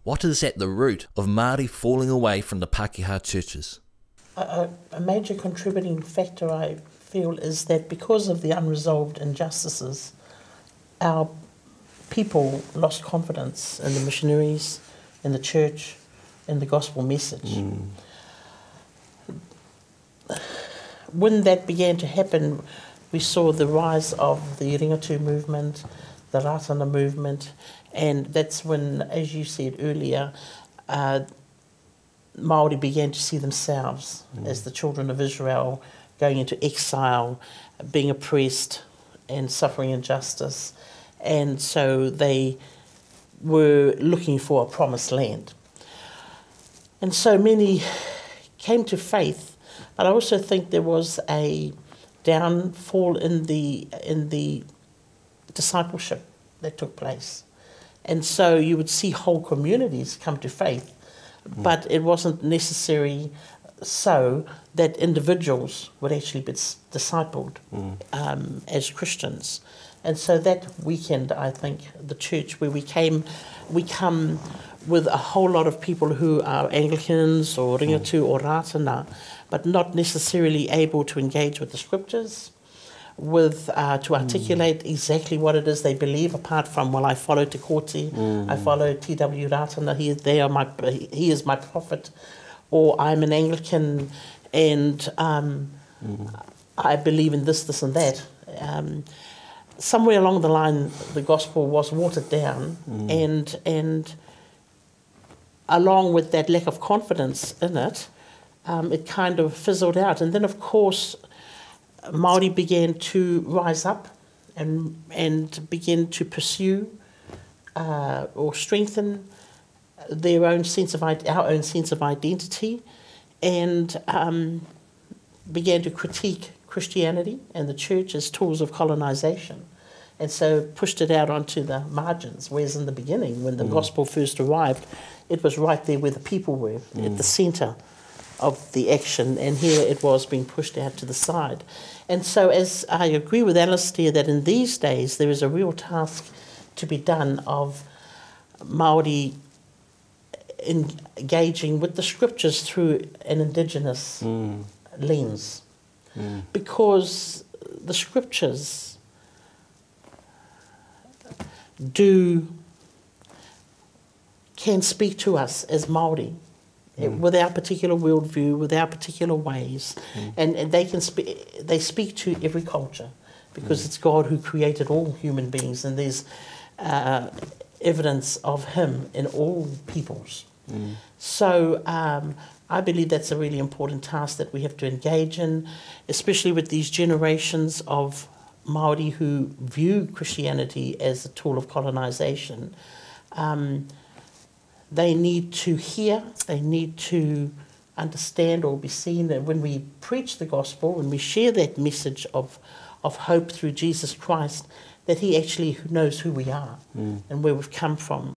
What is at the root of Māori falling away from the Pākehā churches? A major contributing factor, I feel, is that because of the unresolved injustices, our people lost confidence in the missionaries, in the church, in the gospel message. When that began to happen, we saw the rise of the ringatu movement, the Ratana movement, and that's when, as you said earlier, Māori began to see themselves as the children of Israel going into exile, being oppressed and suffering injustice. And so they were looking for a promised land. And so many came to faith, but I also think there was a downfall in the discipleship that took place. And so you would see whole communities come to faith, but it wasn't necessary so that individuals would actually be discipled as Christians. And so that weekend, I think, the church where we come with a whole lot of people who are Anglicans or ringatu or Ratana, but not necessarily able to engage with the scriptures, to articulate exactly what it is they believe, apart from, well, I follow Te Kōti, I follow T.W. Ratana, he is my prophet, or I'm an Anglican and I believe in this, this and that. Somewhere along the line, the gospel was watered down, and along with that lack of confidence in it, it kind of fizzled out. And then, of course, Māori began to rise up and begin to pursue or strengthen their own sense of our own sense of identity, and began to critique Christianity and the church as tools of colonization, and so pushed it out onto the margins. Whereas in the beginning, when the gospel first arrived, it was right there where the people were, at the centre of the action, and here it was being pushed out to the side. And so, as I agree with Alistair that in these days there is a real task to be done of Māori engaging with the scriptures through an indigenous lens, because the scriptures can speak to us as Māori with our particular worldview, with our particular ways, and they speak to every culture, because it's God who created all human beings, and there's evidence of Him in all peoples. So I believe that's a really important task that we have to engage in, especially with these generations of Māori who view Christianity as a tool of colonization. They need to hear, they need to understand or be seen that when we preach the gospel, when we share that message of hope through Jesus Christ, that He actually knows who we are and where we've come from.